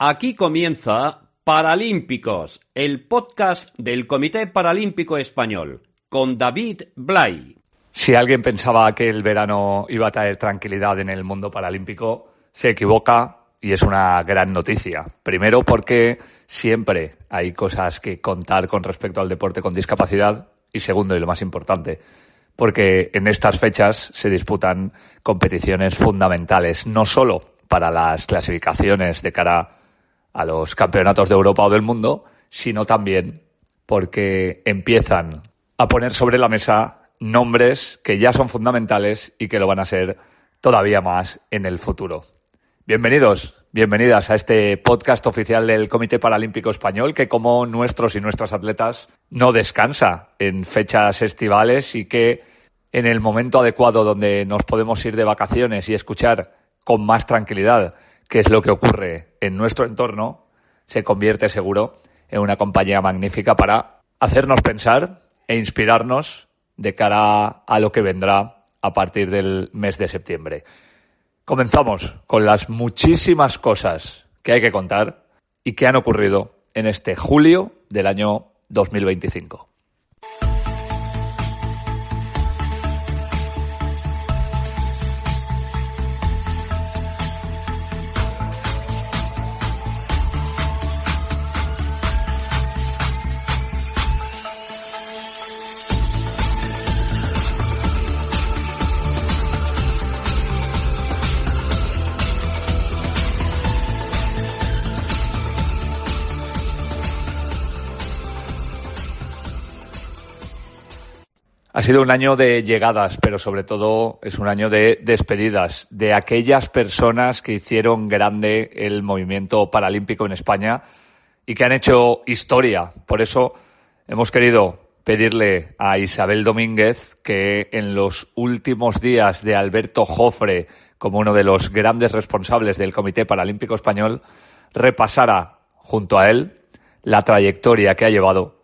Aquí comienza Paralímpicos, el podcast del Comité Paralímpico Español, con David Blay. Si alguien pensaba que el verano iba a traer tranquilidad en el mundo paralímpico, se equivoca y es una gran noticia. Primero porque siempre hay cosas que contar con respecto al deporte con discapacidad y segundo, y lo más importante, porque en estas fechas se disputan competiciones fundamentales, no solo para las clasificaciones de cara a los campeonatos de Europa o del mundo, sino también porque empiezan a poner sobre la mesa nombres que ya son fundamentales y que lo van a ser todavía más en el futuro. Bienvenidos, bienvenidas a este podcast oficial del Comité Paralímpico Español, que como nuestros y nuestras atletas no descansa en fechas estivales y que en el momento adecuado donde nos podemos ir de vacaciones y escuchar con más tranquilidad qué es lo que ocurre en nuestro entorno, se convierte seguro en una compañía magnífica para hacernos pensar e inspirarnos de cara a lo que vendrá a partir del mes de septiembre. Comenzamos con las muchísimas cosas que hay que contar y que han ocurrido en este julio del año 2025. Ha sido un año de llegadas, pero sobre todo es un año de despedidas de aquellas personas que hicieron grande el movimiento paralímpico en España y que han hecho historia. Por eso hemos querido pedirle a Isabel Domínguez que en los últimos días de Alberto Jofre, como uno de los grandes responsables del Comité Paralímpico Español, repasara junto a él la trayectoria que ha llevado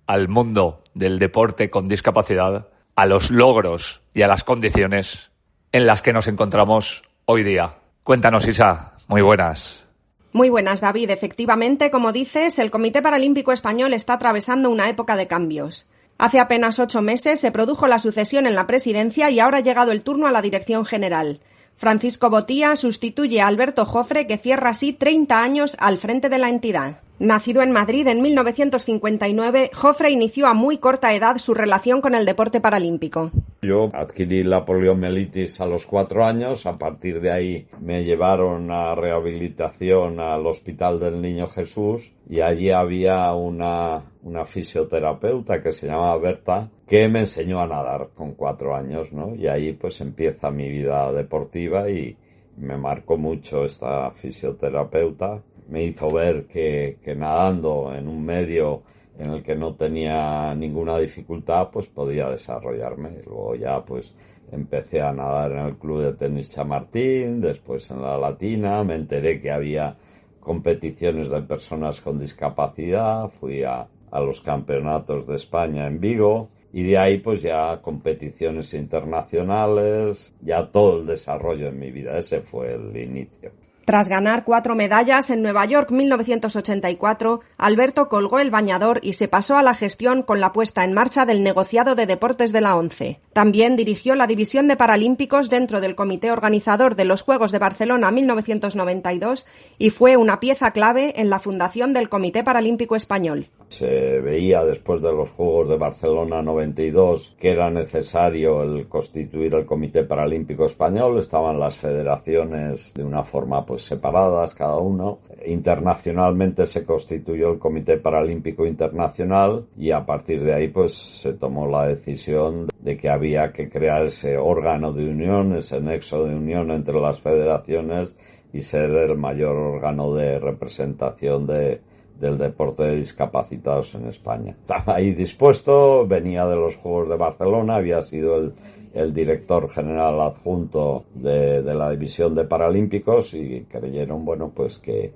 al mundo del deporte con discapacidad, a los logros y a las condiciones en las que nos encontramos hoy día. Cuéntanos, Isa. Muy buenas. Muy buenas, David. Efectivamente, como dices, el Comité Paralímpico Español está atravesando una época de cambios. Hace apenas 8 meses se produjo la sucesión en la presidencia y ahora ha llegado el turno a la dirección general. Francisco Botía sustituye a Alberto Jofre, que cierra así 30 años al frente de la entidad. Nacido en Madrid en 1959, Jofre inició a muy corta edad su relación con el deporte paralímpico. Yo adquirí la poliomielitis a los 4 años, a partir de ahí me llevaron a rehabilitación al Hospital del Niño Jesús y allí había una fisioterapeuta que se llamaba Berta, que me enseñó a nadar con 4 años, ¿no? Y ahí pues empieza mi vida deportiva y me marcó mucho esta fisioterapeuta. Me hizo ver que nadando en un medio en el que no tenía ninguna dificultad, pues podía desarrollarme. Y luego ya pues empecé a nadar en el Club de Tenis Chamartín, después en la Latina, me enteré que había competiciones de personas con discapacidad, fui a los campeonatos de España en Vigo y de ahí pues ya competiciones internacionales, ya todo el desarrollo en mi vida, ese fue el inicio. Tras ganar 4 medallas en Nueva York 1984, Alberto colgó el bañador y se pasó a la gestión con la puesta en marcha del negociado de deportes de la ONCE. También dirigió la división de paralímpicos dentro del comité organizador de los Juegos de Barcelona 1992 y fue una pieza clave en la fundación del Comité Paralímpico Español. Se veía después de los Juegos de Barcelona 92 que era necesario el constituir el Comité Paralímpico Español. Estaban las federaciones de una forma pues separadas cada uno. Internacionalmente se constituyó el Comité Paralímpico Internacional y a partir de ahí pues se tomó la decisión de que había que crear ese órgano de unión, ese nexo de unión entre las federaciones y ser el mayor órgano de representación del deporte de discapacitados en España. Estaba ahí dispuesto, venía de los Juegos de Barcelona, había sido el director general adjunto de la división de paralímpicos y creyeron, bueno, pues que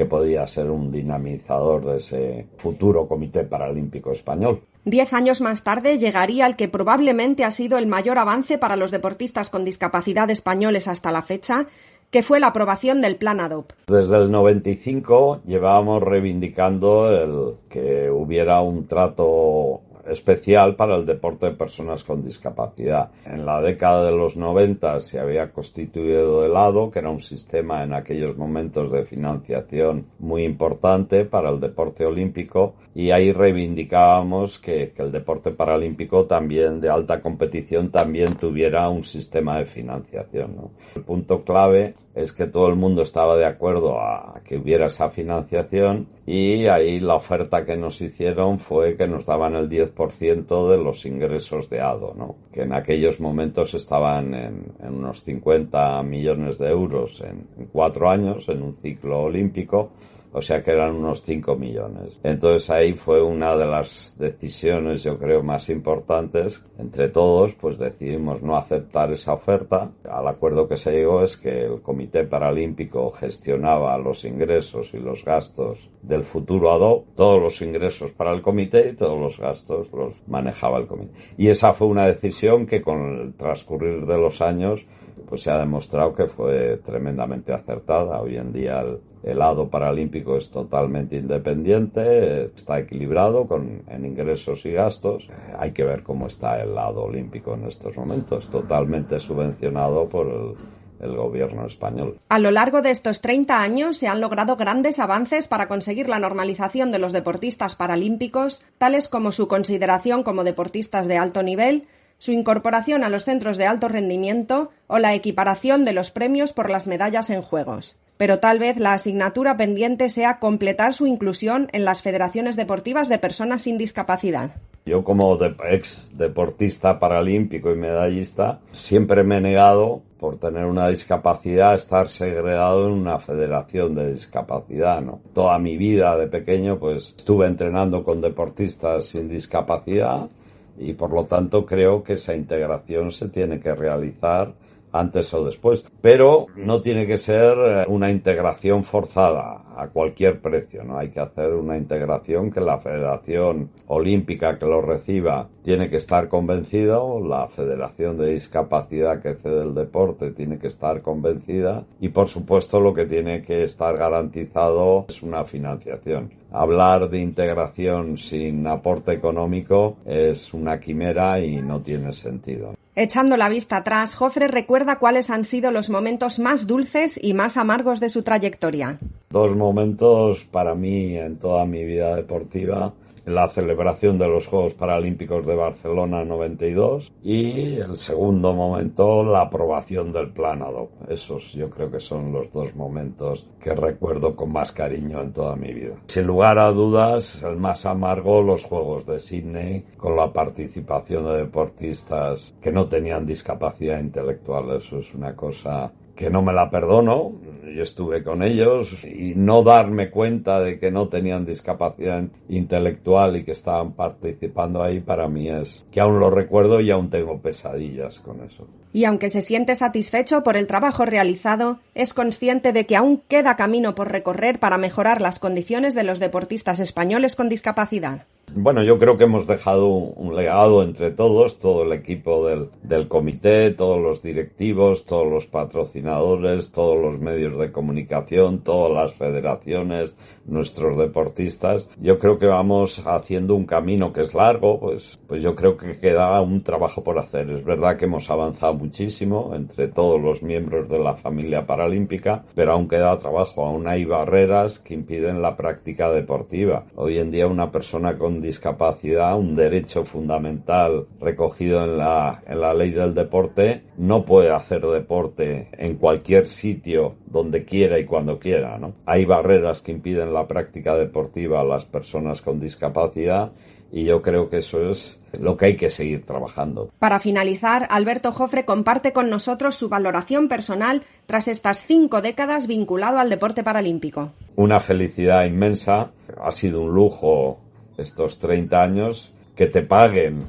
podía ser un dinamizador de ese futuro Comité Paralímpico Español. 10 años más tarde llegaría el que probablemente ha sido el mayor avance para los deportistas con discapacidad españoles hasta la fecha, que fue la aprobación del Plan ADOP. Desde el 95 llevábamos reivindicando el que hubiera un trato especial para el deporte de personas con discapacidad. En la década de los 90 se había constituido el ADO, que era un sistema en aquellos momentos de financiación muy importante para el deporte olímpico, y ahí reivindicábamos que el deporte paralímpico también de alta competición también tuviera un sistema de financiación, ¿no? El punto clave es que todo el mundo estaba de acuerdo a que hubiera esa financiación, y ahí la oferta que nos hicieron fue que nos daban el 10% de los ingresos de ADO, ¿no? Que en aquellos momentos estaban en unos 50 millones de euros en 4 años, en un ciclo olímpico. O sea que eran unos 5 millones. Entonces ahí fue una de las decisiones, yo creo, más importantes. Entre todos, pues decidimos no aceptar esa oferta. Al acuerdo que se llegó es que el Comité Paralímpico gestionaba los ingresos y los gastos del futuro ADO. Todos los ingresos para el comité y todos los gastos los manejaba el comité. Y esa fue una decisión que con el transcurrir de los años pues se ha demostrado que fue tremendamente acertada. Hoy en día el ADO paralímpico es totalmente independiente, está equilibrado en ingresos y gastos. Hay que ver cómo está el ADO olímpico en estos momentos, totalmente subvencionado por el gobierno español. A lo largo de estos 30 años se han logrado grandes avances para conseguir la normalización de los deportistas paralímpicos, tales como su consideración como deportistas de alto nivel, su incorporación a los centros de alto rendimiento o la equiparación de los premios por las medallas en Juegos. Pero tal vez la asignatura pendiente sea completar su inclusión en las federaciones deportivas de personas sin discapacidad. Yo como ex deportista paralímpico y medallista siempre me he negado, por tener una discapacidad, a estar segregado en una federación de discapacidad, ¿no? Toda mi vida de pequeño pues estuve entrenando con deportistas sin discapacidad, y por lo tanto creo que esa integración se tiene que realizar antes o después, pero no tiene que ser una integración forzada a cualquier precio, ¿no? Hay que hacer una integración que la Federación Olímpica que lo reciba tiene que estar convencida, o la Federación de Discapacidad que cede el deporte tiene que estar convencida, y por supuesto lo que tiene que estar garantizado es una financiación. Hablar de integración sin aporte económico es una quimera y no tiene sentido. Echando la vista atrás, Jofre recuerda cuáles han sido los momentos más dulces y más amargos de su trayectoria. Dos momentos para mí en toda mi vida deportiva: la celebración de los Juegos Paralímpicos de Barcelona 92 y el segundo momento, la aprobación del Plan ADOP. Esos yo creo que son los dos momentos que recuerdo con más cariño en toda mi vida. Sin lugar a dudas, el más amargo, los Juegos de Sydney, con la participación de deportistas que no tenían discapacidad intelectual. Eso es una cosa que no me la perdono. Yo estuve con ellos, y no darme cuenta de que no tenían discapacidad intelectual y que estaban participando ahí, para mí es que aún lo recuerdo y aún tengo pesadillas con eso. Y aunque se siente satisfecho por el trabajo realizado, es consciente de que aún queda camino por recorrer para mejorar las condiciones de los deportistas españoles con discapacidad. Bueno, yo creo que hemos dejado un legado entre todos, todo el equipo del comité, todos los directivos, todos los patrocinadores, todos los medios de comunicación, todas las federaciones, nuestros deportistas. Yo creo que vamos haciendo un camino que es largo, pues yo creo que queda un trabajo por hacer. Es verdad que hemos avanzado muchísimo entre todos los miembros de la familia paralímpica, pero aún queda trabajo, aún hay barreras que impiden la práctica deportiva. Hoy en día una persona con discapacidad, un derecho fundamental recogido en la ley del deporte, no puede hacer deporte en cualquier sitio, donde quiera y cuando quiera, ¿no? Hay barreras que impiden la práctica deportiva a las personas con discapacidad, y yo creo que eso es lo que hay que seguir trabajando. Para finalizar, Alberto Jofre comparte con nosotros su valoración personal tras estas 5 décadas vinculado al deporte paralímpico. Una felicidad inmensa, ha sido un lujo estos 30 años, que te paguen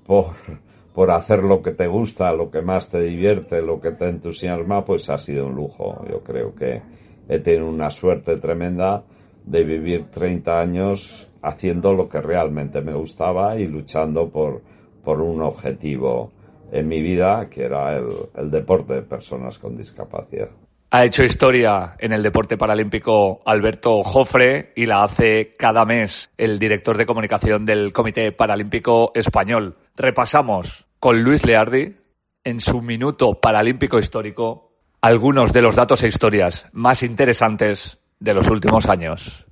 por hacer lo que te gusta, lo que más te divierte, lo que te entusiasma, pues ha sido un lujo. Yo creo que he tenido una suerte tremenda de vivir 30 años haciendo lo que realmente me gustaba y luchando por un objetivo en mi vida, que era el deporte de personas con discapacidad. Ha hecho historia en el deporte paralímpico Alberto Jofre y la hace cada mes el director de comunicación del Comité Paralímpico Español. Repasamos con Luis Leardi, en su minuto paralímpico histórico, algunos de los datos e historias más interesantes de los últimos años.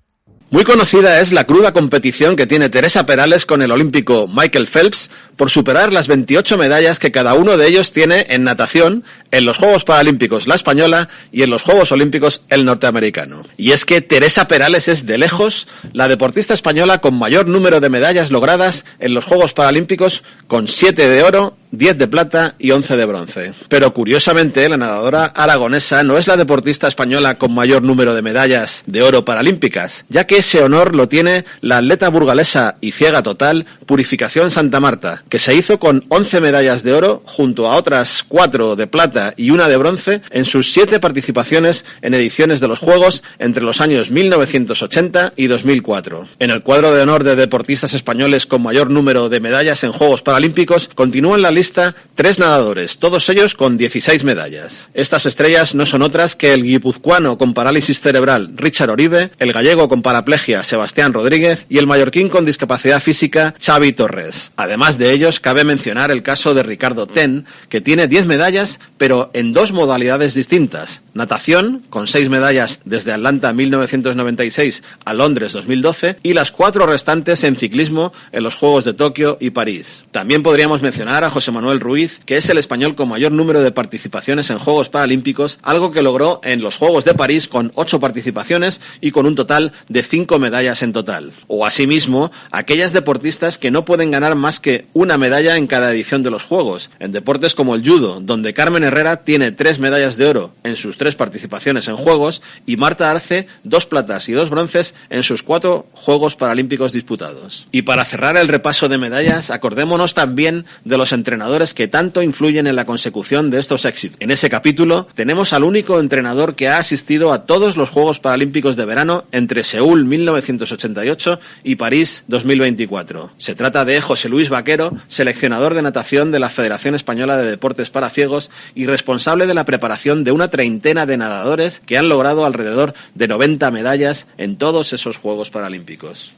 Muy conocida es la cruda competición que tiene Teresa Perales con el olímpico Michael Phelps por superar las 28 medallas que cada uno de ellos tiene en natación, en los Juegos Paralímpicos la española y en los Juegos Olímpicos el norteamericano. Y es que Teresa Perales es de lejos la deportista española con mayor número de medallas logradas en los Juegos Paralímpicos, con 7 de oro, 10 de plata y 11 de bronce. Pero curiosamente, la nadadora aragonesa no es la deportista española con mayor número de medallas de oro paralímpicas, ya que ese honor lo tiene la atleta burgalesa y ciega total Purificación Santa Marta, que se hizo con 11 medallas de oro junto a otras 4 de plata y 1 de bronce en sus 7 participaciones en ediciones de los Juegos entre los años 1980 y 2004. En el cuadro de honor de deportistas españoles con mayor número de medallas en Juegos Paralímpicos continúan la lista 3 nadadores, todos ellos con 16 medallas. Estas estrellas no son otras que el guipuzcoano con parálisis cerebral Richard Oribe, el gallego con paraplegia Sebastián Rodríguez y el mallorquín con discapacidad física Xavi Torres. Además de ellos, cabe mencionar el caso de Ricardo Ten, que tiene 10 medallas, pero en 2 modalidades distintas. Natación, con 6 medallas desde Atlanta 1996 a Londres 2012, y las 4 restantes en ciclismo en los Juegos de Tokio y París. También podríamos mencionar a José Manuel Ruiz, que es el español con mayor número de participaciones en Juegos Paralímpicos, algo que logró en los Juegos de París con 8 participaciones y con un total de 5 medallas en total. O asimismo, aquellas deportistas que no pueden ganar más que una medalla en cada edición de los Juegos, en deportes como el judo, donde Carmen Herrera tiene 3 medallas de oro en sus 3 participaciones en Juegos y Marta Arce 2 platas y 2 bronces en sus 4 Juegos Paralímpicos disputados. Y para cerrar el repaso de medallas, acordémonos también de los entrenadores que tanto influyen en la consecución de estos éxitos. En ese capítulo tenemos al único entrenador que ha asistido a todos los Juegos Paralímpicos de verano entre Seúl 1988 y París 2024. Se trata de José Luis Vaquero, seleccionador de natación de la Federación Española de Deportes para Ciegos y responsable de la preparación de una treintena de nadadores que han logrado alrededor de 90 medallas en todos esos Juegos Paralímpicos.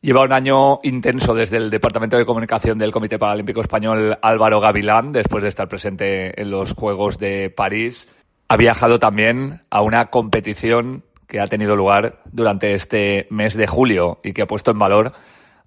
Lleva un año intenso desde el Departamento de Comunicación del Comité Paralímpico Español Álvaro Gavilán, después de estar presente en los Juegos de París. Ha viajado también a una competición que ha tenido lugar durante este mes de julio y que ha puesto en valor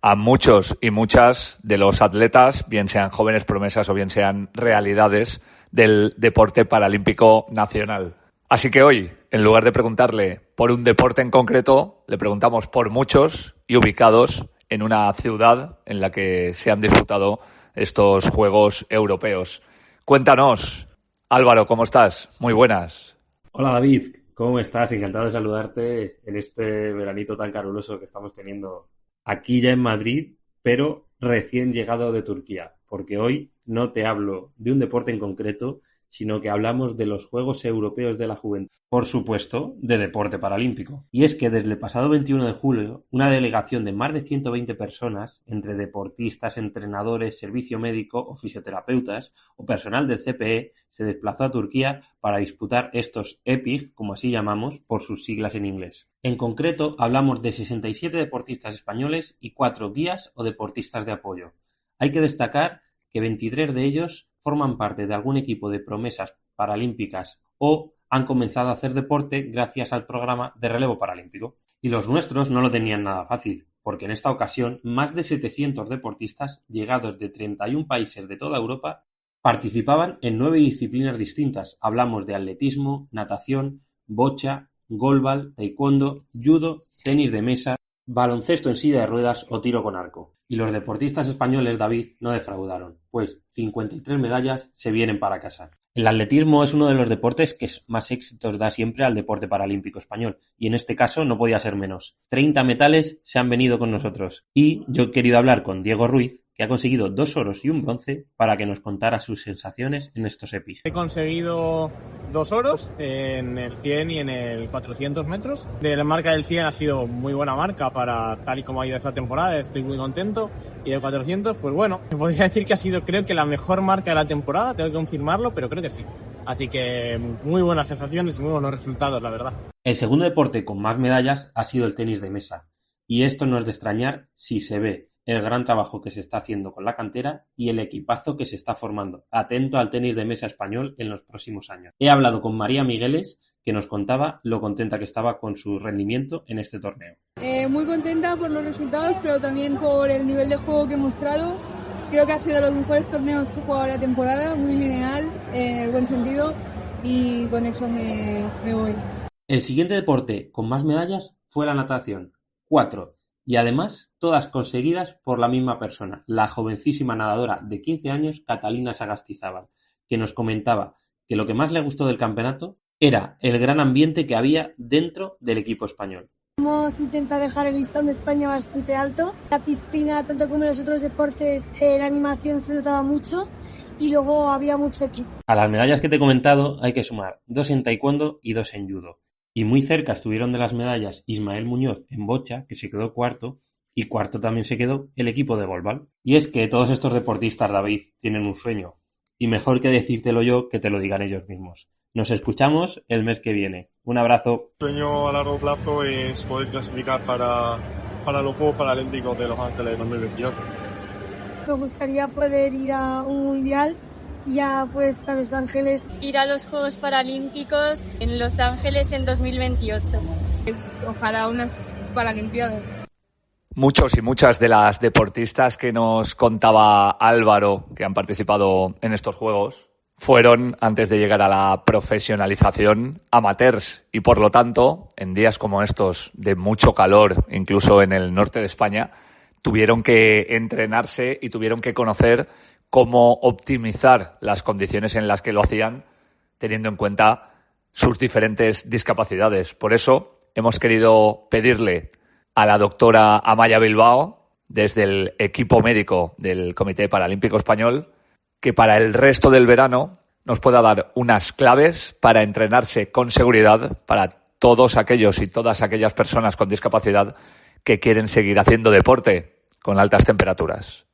a muchos y muchas de los atletas, bien sean jóvenes promesas o bien sean realidades del deporte paralímpico nacional. Así que hoy, en lugar de preguntarle por un deporte en concreto, le preguntamos por muchos y ubicados en una ciudad en la que se han disputado estos Juegos Europeos. Cuéntanos, Álvaro, ¿cómo estás? Muy buenas. Hola David, ¿cómo estás? Encantado de saludarte en este veranito tan caluroso que estamos teniendo aquí ya en Madrid, pero recién llegado de Turquía, porque hoy no te hablo de un deporte en concreto, sino que hablamos de los Juegos Europeos de la Juventud, por supuesto, de deporte paralímpico. Y es que desde el pasado 21 de julio, una delegación de más de 120 personas, entre deportistas, entrenadores, servicio médico o fisioterapeutas o personal del CPE, se desplazó a Turquía para disputar estos EPIG, como así llamamos, por sus siglas en inglés. En concreto, hablamos de 67 deportistas españoles y 4 guías o deportistas de apoyo. Hay que destacar que 23 de ellos forman parte de algún equipo de promesas paralímpicas o han comenzado a hacer deporte gracias al programa de relevo paralímpico. Y los nuestros no lo tenían nada fácil, porque en esta ocasión más de 700 deportistas llegados de 31 países de toda Europa participaban en 9 disciplinas distintas. Hablamos de atletismo, natación, bocha, golbal, taekwondo, judo, tenis de mesa, baloncesto en silla de ruedas o tiro con arco. Y los deportistas españoles, David, no defraudaron, pues 53 medallas se vienen para casa. El atletismo es uno de los deportes que más éxitos da siempre al deporte paralímpico español, y en este caso no podía ser menos. 30 metales se han venido con nosotros, y yo he querido hablar con Diego Ruiz, que ha conseguido 2 oros y un bronce, para que nos contara sus sensaciones en estos EPIs. He conseguido 2 oros en el 100 y en el 400 metros. De la marca del 100 ha sido muy buena marca para tal y como ha ido esta temporada, estoy muy contento. Y de 400, pues bueno, me podría decir que ha sido, creo que la mejor marca de la temporada, tengo que confirmarlo, pero creo que sí. Así que muy buenas sensaciones y muy buenos resultados, la verdad. El segundo deporte con más medallas ha sido el tenis de mesa, y esto no es de extrañar si se ve el gran trabajo que se está haciendo con la cantera y el equipazo que se está formando, atento al tenis de mesa español en los próximos años. He hablado con María Migueles, que nos contaba lo contenta que estaba con su rendimiento en este torneo. Muy contenta por los resultados, pero también por el nivel de juego que he mostrado. Creo que ha sido de los mejores torneos que he jugado la temporada, muy lineal, en el buen sentido, y con eso me voy. El siguiente deporte con más medallas fue la natación, 4, y además todas conseguidas por la misma persona, la jovencísima nadadora de 15 años, Catalina Sagastizábal, que nos comentaba que lo que más le gustó del campeonato era el gran ambiente que había dentro del equipo español. Vamos a intentar dejar el listón de España bastante alto. La piscina, tanto como en los otros deportes, la animación se notaba mucho y luego había mucho equipo. A las medallas que te he comentado hay que sumar 2 en taekwondo y 2 en judo. Y muy cerca estuvieron de las medallas Ismael Muñoz en bocha, que se quedó cuarto, y cuarto también se quedó el equipo de golbal. Y es que todos estos deportistas, David, tienen un sueño, y mejor que decírtelo yo que te lo digan ellos mismos. Nos escuchamos el mes que viene. Un abrazo. El sueño a largo plazo es poder clasificar para los Juegos Paralímpicos de Los Ángeles 2028. Me gustaría poder ir a un mundial y ya pues a Los Ángeles. Ir a los Juegos Paralímpicos en Los Ángeles en 2028. Ojalá unas Paralimpiadas. Muchos y muchas de las deportistas que nos contaba Álvaro que han participado en estos Juegos fueron, antes de llegar a la profesionalización, amateurs y, por lo tanto, en días como estos de mucho calor, incluso en el norte de España, tuvieron que entrenarse y tuvieron que conocer cómo optimizar las condiciones en las que lo hacían, teniendo en cuenta sus diferentes discapacidades. Por eso hemos querido pedirle a la doctora Amaya Bilbao, desde el equipo médico del Comité Paralímpico Español, que para el resto del verano nos pueda dar unas claves para entrenarse con seguridad para todos aquellos y todas aquellas personas con discapacidad que quieren seguir haciendo deporte con altas temperaturas.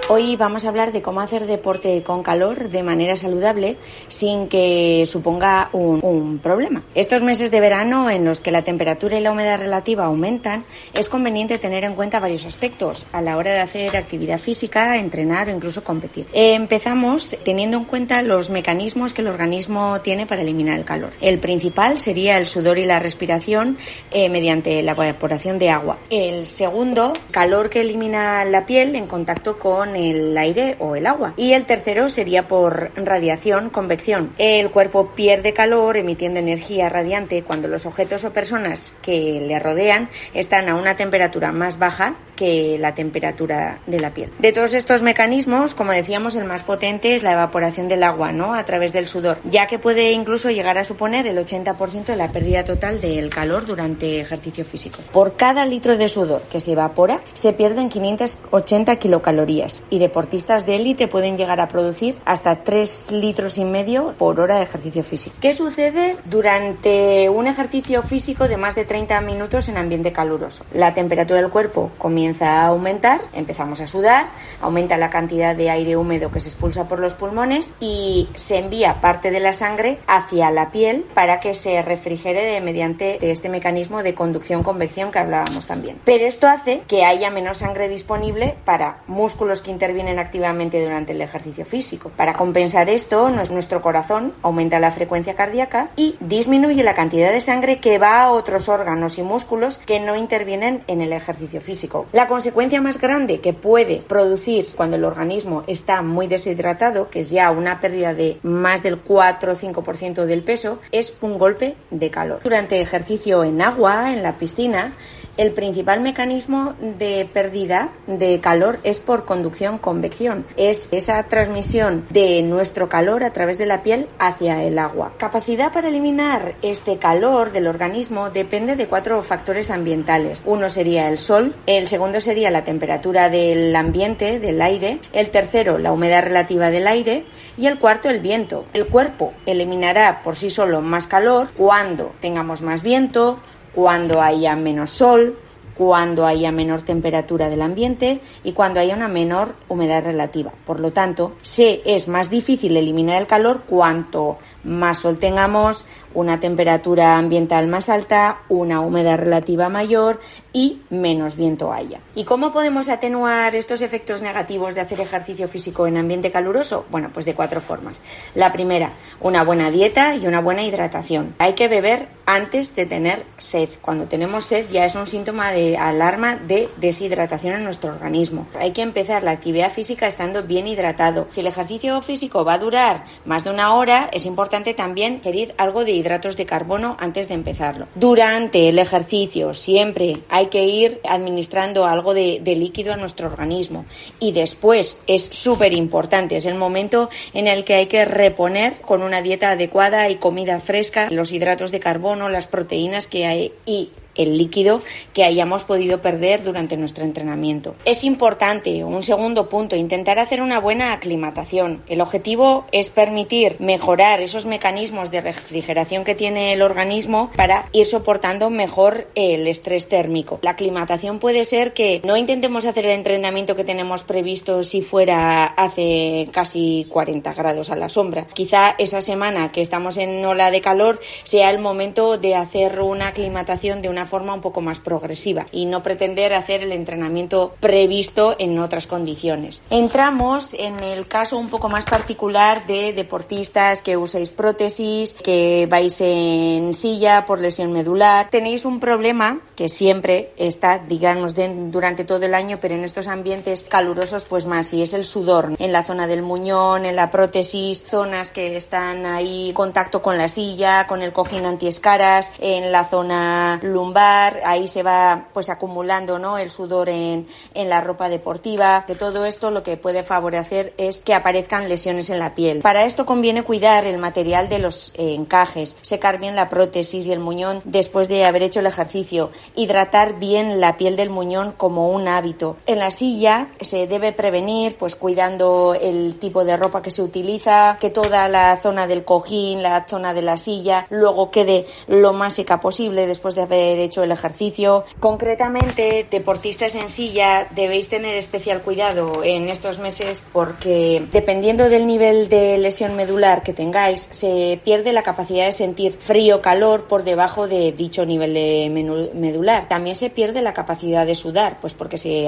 Hoy vamos a hablar de cómo hacer deporte con calor de manera saludable sin que suponga un problema. Estos meses de verano en los que la temperatura y la humedad relativa aumentan, es conveniente tener en cuenta varios aspectos a la hora de hacer actividad física, entrenar o incluso competir. Empezamos teniendo en cuenta los mecanismos que el organismo tiene para eliminar el calor. El principal sería el sudor y la respiración mediante la evaporación de agua. El segundo, calor que elimina la piel en contacto con el aire o el agua. Y el tercero sería por radiación, convección. El cuerpo pierde calor emitiendo energía radiante cuando los objetos o personas que le rodean están a una temperatura más baja que la temperatura de la piel. De todos estos mecanismos, como decíamos, el más potente es la evaporación del agua, ¿no?, a través del sudor, ya que puede incluso llegar a suponer el 80% de la pérdida total del calor durante ejercicio físico. Por cada litro de sudor que se evapora, se pierden 580 kilocalorías y deportistas de élite pueden llegar a producir hasta 3,5 litros por hora de ejercicio físico. ¿Qué sucede durante un ejercicio físico de más de 30 minutos en ambiente caluroso? La temperatura del cuerpo comienza a aumentar, empezamos a sudar, aumenta la cantidad de aire húmedo que se expulsa por los pulmones y se envía parte de la sangre hacia la piel para que se refrigere mediante este mecanismo de conducción-convección que hablábamos también. Pero esto hace que haya menos sangre disponible para músculos que intervienen activamente durante el ejercicio físico. Para compensar esto, nuestro corazón aumenta la frecuencia cardíaca y disminuye la cantidad de sangre que va a otros órganos y músculos que no intervienen en el ejercicio físico. La consecuencia más grande que puede producir cuando el organismo está muy deshidratado, que es ya una pérdida de más del 4 o 5% del peso, es un golpe de calor. Durante ejercicio en agua, en la piscina, el principal mecanismo de pérdida de calor es por conducción-convección. Es esa transmisión de nuestro calor a través de la piel hacia el agua. Capacidad para eliminar este calor del organismo depende de 4 factores ambientales. Uno sería el sol, el segundo segundo sería la temperatura del ambiente, del aire. El tercero, la humedad relativa del aire. Y el cuarto, el viento. El cuerpo eliminará por sí solo más calor cuando tengamos más viento, cuando haya menos sol, cuando haya menor temperatura del ambiente y cuando haya una menor humedad relativa. Por lo tanto, es más difícil eliminar el calor cuanto más sol tengamos, una temperatura ambiental más alta, una humedad relativa mayor y menos viento haya. ¿Y cómo podemos atenuar estos efectos negativos de hacer ejercicio físico en ambiente caluroso? Bueno, pues de 4 formas. La primera, una buena dieta y una buena hidratación. Hay que beber antes de tener sed. Cuando tenemos sed ya es un síntoma de alarma de deshidratación en nuestro organismo. Hay que empezar la actividad física estando bien hidratado. Si el ejercicio físico va a durar más de 1 hora, es importante también ingerir algo de hidratos de carbono antes de empezarlo. Durante el ejercicio siempre hay que ir administrando algo de líquido a nuestro organismo y después es súper importante, es el momento en el que hay que reponer con una dieta adecuada y comida fresca los hidratos de carbono, las proteínas que hay y el líquido que hayamos podido perder durante nuestro entrenamiento. Es importante, un segundo punto, intentar hacer una buena aclimatación. El objetivo es permitir mejorar esos mecanismos de refrigeración que tiene el organismo para ir soportando mejor el estrés térmico. La aclimatación puede ser que no intentemos hacer el entrenamiento que tenemos previsto si fuera hace casi 40 grados a la sombra. Quizá esa semana que estamos en ola de calor sea el momento de hacer una aclimatación de una forma un poco más progresiva y no pretender hacer el entrenamiento previsto en otras condiciones. Entramos en el caso un poco más particular de deportistas que uséis prótesis, que vais en silla por lesión medular. Tenéis un problema que siempre está, digamos, durante todo el año, pero en estos ambientes calurosos pues más, y es el sudor en la zona del muñón, en la prótesis, zonas que están ahí en contacto con la silla, con el cojín antiescaras, en la zona lumbar. Ahí se va pues acumulando, ¿no?, el sudor en la ropa deportiva. De todo esto lo que puede favorecer es que aparezcan lesiones en la piel. Para esto conviene cuidar el material de los encajes, secar bien la prótesis y el muñón después de haber hecho el ejercicio, hidratar bien la piel del muñón como un hábito. En la silla se debe prevenir pues cuidando el tipo de ropa que se utiliza, que toda la zona del cojín, la zona de la silla luego quede lo más seca posible después de haber hecho el ejercicio. Concretamente, deportistas en silla, debéis tener especial cuidado en estos meses porque dependiendo del nivel de lesión medular que tengáis, se pierde la capacidad de sentir frío o calor por debajo de dicho nivel de medular. También se pierde la capacidad de sudar, pues porque se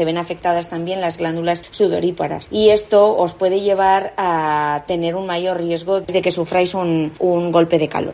ven afectadas también las glándulas sudoríparas. Y esto os puede llevar a tener un mayor riesgo de que sufráis un golpe de calor.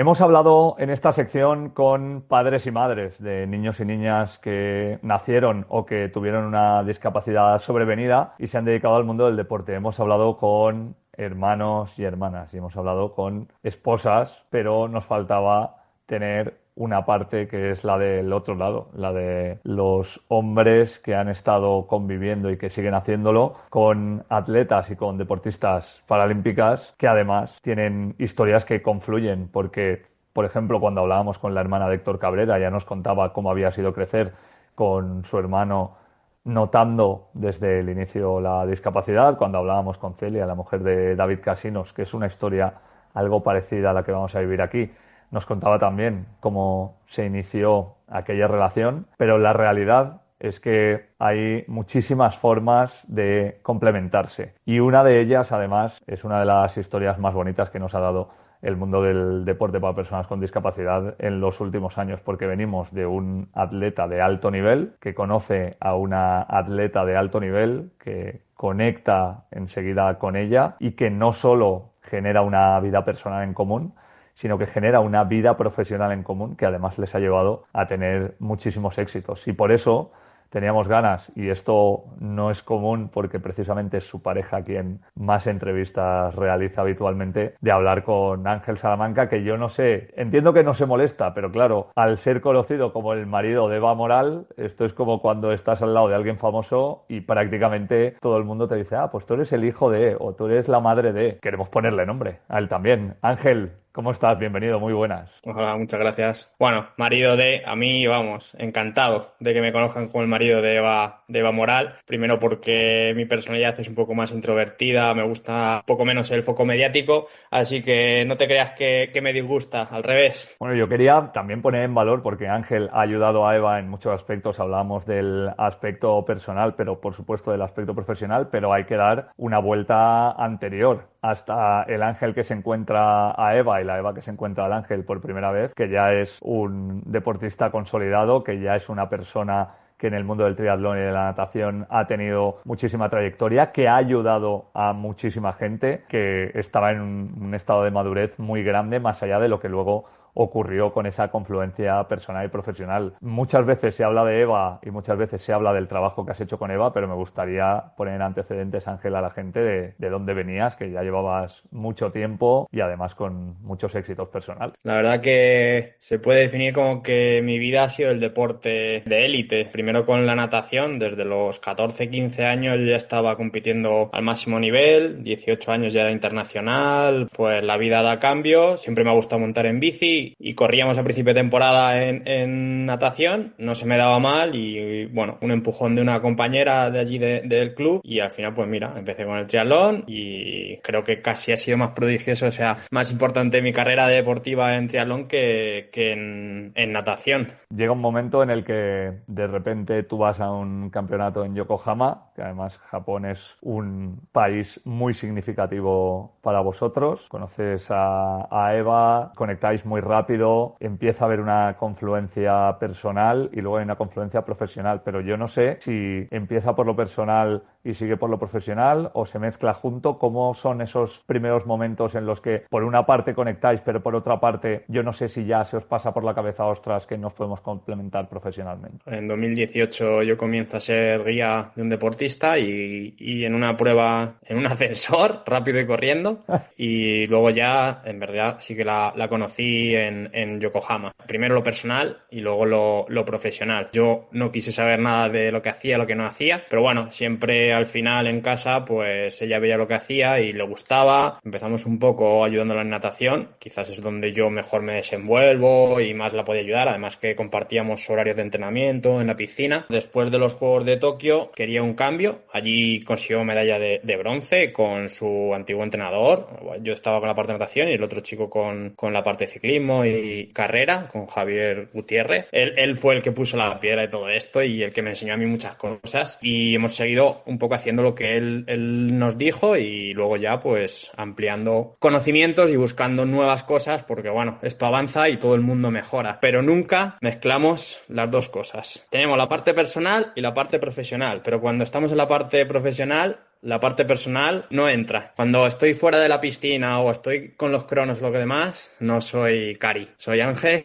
Hemos hablado en esta sección con padres y madres de niños y niñas que nacieron o que tuvieron una discapacidad sobrevenida y se han dedicado al mundo del deporte. Hemos hablado con hermanos y hermanas y hemos hablado con esposas, pero nos faltaba tener una parte que es la del otro lado, la de los hombres que han estado conviviendo y que siguen haciéndolo con atletas y con deportistas paralímpicas que además tienen historias que confluyen porque, por ejemplo, cuando hablábamos con la hermana de Héctor Cabrera, ya nos contaba cómo había sido crecer con su hermano notando desde el inicio la discapacidad. Cuando hablábamos con Celia, la mujer de David Casinos, que es una historia algo parecida a la que vamos a vivir aquí, nos contaba también cómo se inició aquella relación, pero la realidad es que hay muchísimas formas de complementarse y una de ellas, además, es una de las historias más bonitas que nos ha dado el mundo del deporte para personas con discapacidad en los últimos años, porque venimos de un atleta de alto nivel que conoce a una atleta de alto nivel que conecta enseguida con ella y que no solo genera una vida personal en común, sino que genera una vida profesional en común que además les ha llevado a tener muchísimos éxitos. Y por eso teníamos ganas, y esto no es común porque precisamente es su pareja quien más entrevistas realiza habitualmente, de hablar con Ángel Salamanca, que yo no sé, entiendo que no se molesta, pero claro, al ser conocido como el marido de Eva Moral, esto es como cuando estás al lado de alguien famoso y prácticamente todo el mundo te dice, pues tú eres el hijo de, o tú eres la madre de. Queremos ponerle nombre a él también. Ángel, ¿cómo estás? Bienvenido, muy buenas. Hola, muchas gracias. Bueno, marido de, a mí, vamos, encantado de que me conozcan como el marido de Eva Moral. Primero porque mi personalidad es un poco más introvertida, me gusta un poco menos el foco mediático, así que no te creas que me disgusta, al revés. Bueno, yo quería también poner en valor, porque Ángel ha ayudado a Eva en muchos aspectos, hablábamos del aspecto personal, pero por supuesto del aspecto profesional, pero hay que dar una vuelta anterior hasta el Ángel que se encuentra a Eva y la Eva que se encuentra al Ángel por primera vez, que ya es un deportista consolidado, que ya es una persona que en el mundo del triatlón y de la natación ha tenido muchísima trayectoria, que ha ayudado a muchísima gente, que estaba en un estado de madurez muy grande, más allá de lo que luego ocurrió con esa confluencia personal y profesional. Muchas veces se habla de Eva y muchas veces se habla del trabajo que has hecho con Eva, pero me gustaría poner en antecedentes, Ángel, a la gente de dónde venías, que ya llevabas mucho tiempo y además con muchos éxitos personales. La verdad que se puede definir como que mi vida ha sido el deporte de élite. Primero con la natación, desde los 14-15 años ya estaba compitiendo al máximo nivel, 18 años ya era internacional, pues la vida da cambio, siempre me ha gustado montar en bici y corríamos a principio de temporada en natación, no se me daba mal y bueno, un empujón de una compañera de allí del club y al final pues mira, empecé con el triatlón y creo que casi ha sido más prodigioso, o sea, más importante mi carrera deportiva en triatlón que en natación. Llega un momento en el que de repente tú vas a un campeonato en Yokohama, que además Japón es un país muy significativo para vosotros, conoces a Eva, conectáis muy rápido, empieza a haber una confluencia personal y luego hay una confluencia profesional, pero yo no sé si empieza por lo personal y sigue por lo profesional o se mezcla junto. ¿Cómo son esos primeros momentos en los que por una parte conectáis, pero por otra parte yo no sé si ya se os pasa por la cabeza, ostras, que nos podemos complementar profesionalmente? En 2018 yo comienzo a ser guía de un deportista y en una prueba, en un ascensor, rápido y corriendo, y luego ya, en verdad, sí que la conocí en Yokohama. Primero lo personal y luego lo profesional. Yo no quise saber nada de lo que hacía, lo que no hacía, pero bueno, siempre al final en casa pues ella veía lo que hacía y le gustaba. Empezamos un poco ayudándola en natación, quizás es donde yo mejor me desenvuelvo y más la podía ayudar, además que compartíamos horarios de entrenamiento en la piscina. Después de los Juegos de Tokio quería un cambio, allí consiguió medalla de bronce con su antiguo entrenador. Yo estaba con la parte de natación y el otro chico con la parte de ciclismo y carrera, con Javier Gutiérrez. Él fue el que puso la piedra de todo esto y el que me enseñó a mí muchas cosas y hemos seguido un poco haciendo lo que él nos dijo y luego ya pues ampliando conocimientos y buscando nuevas cosas porque bueno, esto avanza y todo el mundo mejora, pero nunca mezclamos las dos cosas. Tenemos la parte personal y la parte profesional, pero cuando estamos en la parte profesional la parte personal no entra. Cuando estoy fuera de la piscina o estoy con los cronos o lo que demás, no soy Cari, soy Ángel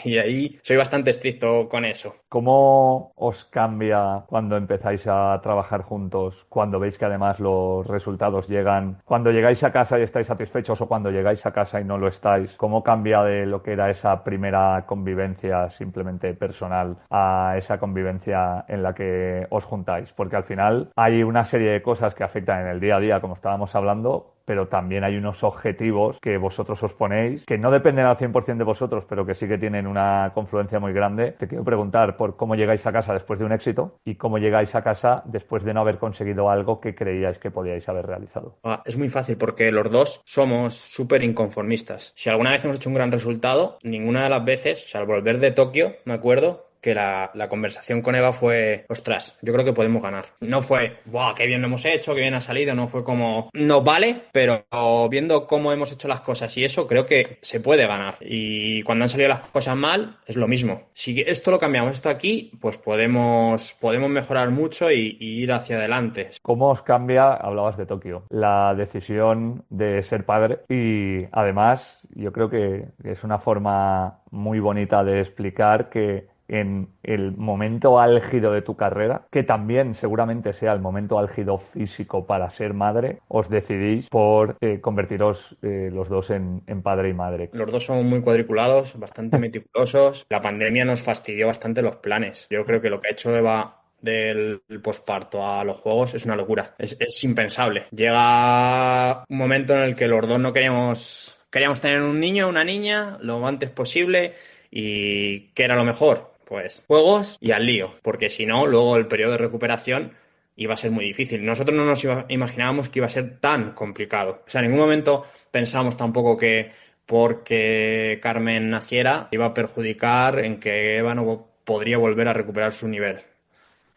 y ahí soy bastante estricto con eso. ¿Cómo os cambia cuando empezáis a trabajar juntos? Cuando veis que además los resultados llegan, cuando llegáis a casa y estáis satisfechos o cuando llegáis a casa y no lo estáis, ¿cómo cambia de lo que era esa primera convivencia simplemente personal a esa convivencia en la que os juntáis? Porque al final hay una serie de cosas que afectan en el día a día, como estábamos hablando, pero también hay unos objetivos que vosotros os ponéis, que no dependen al 100% de vosotros, pero que sí que tienen una confluencia muy grande. Te quiero preguntar por cómo llegáis a casa después de un éxito y cómo llegáis a casa después de no haber conseguido algo que creíais que podíais haber realizado. Es muy fácil porque los dos somos súper inconformistas. Si alguna vez hemos hecho un gran resultado, ninguna de las veces, al volver de Tokio, me acuerdo que la conversación con Eva fue, ostras, yo creo que podemos ganar. No fue, ¡buah, qué bien lo hemos hecho, qué bien ha salido! No fue como, nos vale, pero viendo cómo hemos hecho las cosas y eso, creo que se puede ganar. Y cuando han salido las cosas mal, es lo mismo. Si esto lo cambiamos, esto aquí, pues podemos mejorar mucho y ir hacia adelante. ¿Cómo os cambia, hablabas de Tokio, la decisión de ser padre? Y además, yo creo que es una forma muy bonita de explicar que en el momento álgido de tu carrera, que también seguramente sea el momento álgido físico para ser madre, os decidís por convertiros los dos en padre y madre. Los dos somos muy cuadriculados, bastante meticulosos. La pandemia nos fastidió bastante los planes. Yo creo que lo que ha hecho Eva del posparto a los juegos es una locura. Es impensable. Llega un momento en el que los dos no queríamos tener un niño o una niña lo antes posible. ¿Y qué era lo mejor? Pues juegos y al lío, porque si no, luego el periodo de recuperación iba a ser muy difícil. Nosotros no nos imaginábamos que iba a ser tan complicado. O sea, en ningún momento pensábamos tampoco que porque Carmen naciera iba a perjudicar en que Eva no podría volver a recuperar su nivel.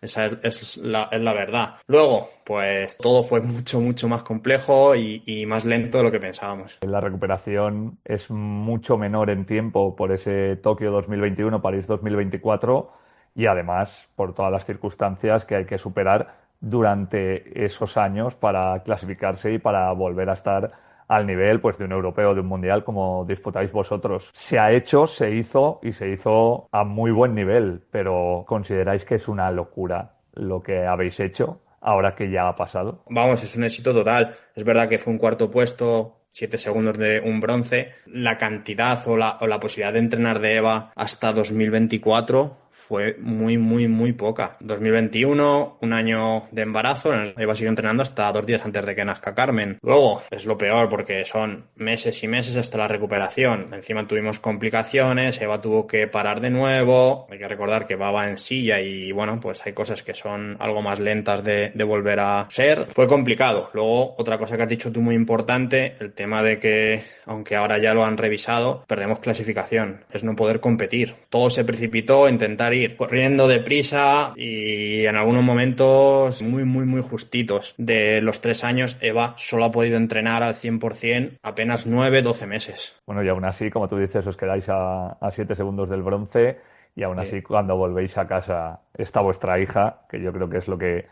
Esa es la verdad. Luego, pues todo fue mucho, mucho más complejo y más lento de lo que pensábamos. La recuperación es mucho menor en tiempo por ese Tokio 2021, París 2024 y además por todas las circunstancias que hay que superar durante esos años para clasificarse y para volver a estar al nivel pues de un europeo, de un mundial como disputáis vosotros. Se ha hecho, se hizo y se hizo a muy buen nivel, pero ¿consideráis que es una locura lo que habéis hecho ahora que ya ha pasado? Vamos, es un éxito total. Es verdad que fue un cuarto puesto, 7 segundos de un bronce. La cantidad o la posibilidad de entrenar de Eva hasta 2024 fue muy, muy, muy poca. 2021, un año de embarazo, Eva siguió entrenando hasta 2 días antes de que nazca Carmen. Luego, es lo peor porque son meses y meses hasta la recuperación. Encima tuvimos complicaciones, Eva tuvo que parar de nuevo. Hay que recordar que Eva va en silla y bueno, pues hay cosas que son algo más lentas de volver a ser. Fue complicado. Luego, otra cosa que has dicho tú muy importante, el tema de que, aunque ahora ya lo han revisado, perdemos clasificación. Es no poder competir. Todo se precipitó, intentar ir corriendo deprisa y en algunos momentos muy, muy, muy justitos. De los 3 años, Eva solo ha podido entrenar al 100% apenas 9-12 meses. Bueno, y aún así, como tú dices, os quedáis a 7 segundos del bronce y aún así cuando volvéis a casa está vuestra hija, que yo creo que es lo que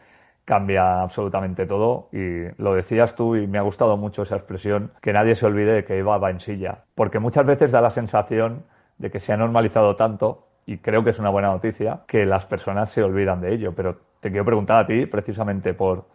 cambia absolutamente todo. Y lo decías tú y me ha gustado mucho esa expresión, que nadie se olvide de que Eva va en silla, porque muchas veces da la sensación de que se ha normalizado tanto, y creo que es una buena noticia, que las personas se olvidan de ello. Pero te quiero preguntar a ti precisamente por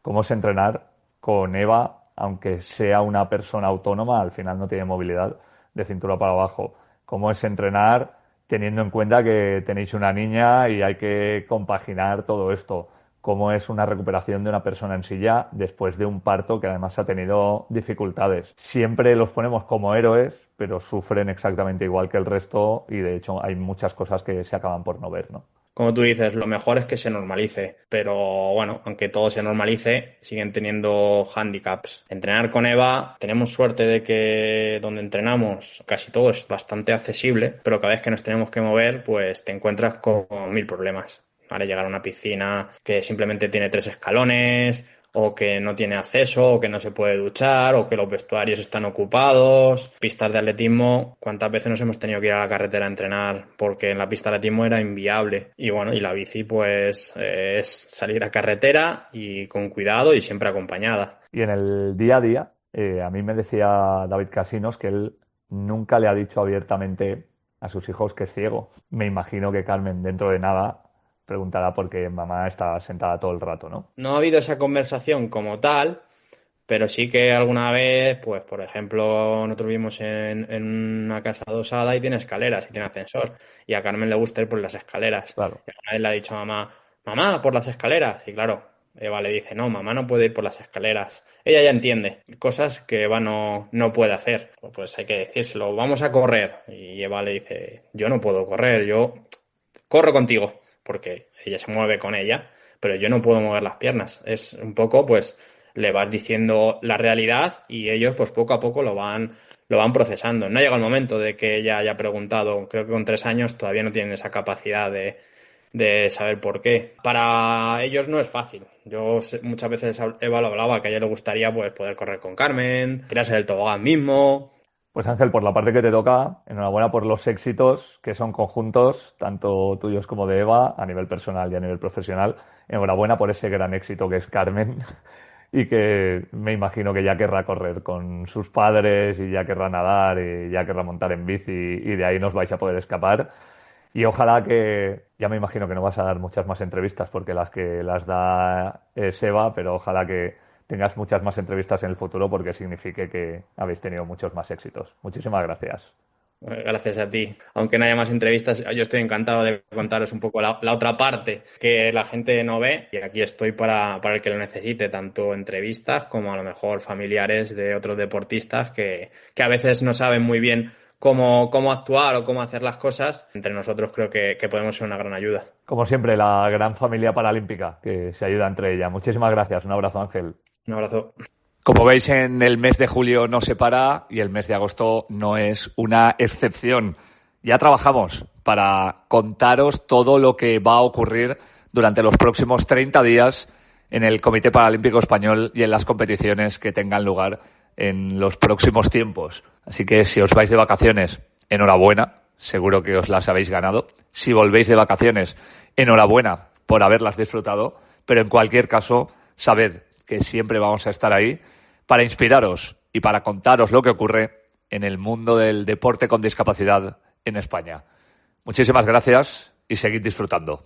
cómo es entrenar con Eva, aunque sea una persona autónoma, al final no tiene movilidad de cintura para abajo. ¿Cómo es entrenar teniendo en cuenta que tenéis una niña y hay que compaginar todo esto? ¿Cómo es una recuperación de una persona en silla después de un parto que además ha tenido dificultades? Siempre los ponemos como héroes, pero sufren exactamente igual que el resto y de hecho hay muchas cosas que se acaban por no ver, ¿no? Como tú dices, lo mejor es que se normalice, pero bueno, aunque todo se normalice, siguen teniendo hándicaps. Entrenar con Eva, tenemos suerte de que donde entrenamos casi todo es bastante accesible, pero cada vez que nos tenemos que mover, pues te encuentras con 1000 problemas. Vale, llegar a una piscina que simplemente tiene 3 escalones, o que no tiene acceso, o que no se puede duchar, o que los vestuarios están ocupados. Pistas de atletismo, ¿cuántas veces nos hemos tenido que ir a la carretera a entrenar? Porque en la pista de atletismo era inviable. Y bueno, y la bici pues es salir a carretera y con cuidado y siempre acompañada. Y en el día a día, a mí me decía David Casinos que él nunca le ha dicho abiertamente a sus hijos que es ciego. Me imagino que Carmen dentro de nada preguntará por qué mamá está sentada todo el rato, ¿no? No ha habido esa conversación como tal, pero sí que alguna vez, pues por ejemplo, nosotros vivimos en una casa adosada y tiene escaleras y tiene ascensor. Y a Carmen le gusta ir por las escaleras. Claro. Y alguna vez le ha dicho a mamá, por las escaleras. Y claro, Eva le dice, no, mamá no puede ir por las escaleras. Ella ya entiende cosas que Eva no puede hacer. Pues hay que decírselo, vamos a correr. Y Eva le dice, yo no puedo correr, yo corro contigo. Porque ella se mueve con ella, pero yo no puedo mover las piernas. Es un poco, pues, le vas diciendo la realidad y ellos, pues, poco a poco lo van procesando. No ha llegado el momento de que ella haya preguntado, creo que con 3 años todavía no tienen esa capacidad de saber por qué. Para ellos no es fácil. Yo muchas veces Eva lo hablaba, que a ella le gustaría, pues, poder correr con Carmen, tirarse del tobogán mismo. Pues Ángel, por la parte que te toca, enhorabuena por los éxitos que son conjuntos, tanto tuyos como de Eva, a nivel personal y a nivel profesional. Enhorabuena por ese gran éxito que es Carmen y que me imagino que ya querrá correr con sus padres y ya querrá nadar y ya querrá montar en bici y de ahí nos vais a poder escapar. Y ojalá que, ya me imagino que no vas a dar muchas más entrevistas porque las que las da Seba, pero ojalá que tengas muchas más entrevistas en el futuro porque signifique que habéis tenido muchos más éxitos. Muchísimas gracias. Gracias a ti. Aunque no haya más entrevistas, yo estoy encantado de contaros un poco la otra parte que la gente no ve, y aquí estoy para el que lo necesite, tanto entrevistas como a lo mejor familiares de otros deportistas que a veces no saben muy bien cómo actuar o cómo hacer las cosas. Entre nosotros creo que podemos ser una gran ayuda. Como siempre, la gran familia paralímpica que se ayuda entre ella. Muchísimas gracias. Un abrazo, Ángel. Un abrazo. Como veis, en el mes de julio no se para y el mes de agosto no es una excepción. Ya trabajamos para contaros todo lo que va a ocurrir durante los próximos 30 días en el Comité Paralímpico Español y en las competiciones que tengan lugar en los próximos tiempos. Así que si os vais de vacaciones, enhorabuena, seguro que os las habéis ganado. Si volvéis de vacaciones, enhorabuena por haberlas disfrutado, pero en cualquier caso, sabed que siempre vamos a estar ahí para inspiraros y para contaros lo que ocurre en el mundo del deporte con discapacidad en España. Muchísimas gracias y seguid disfrutando.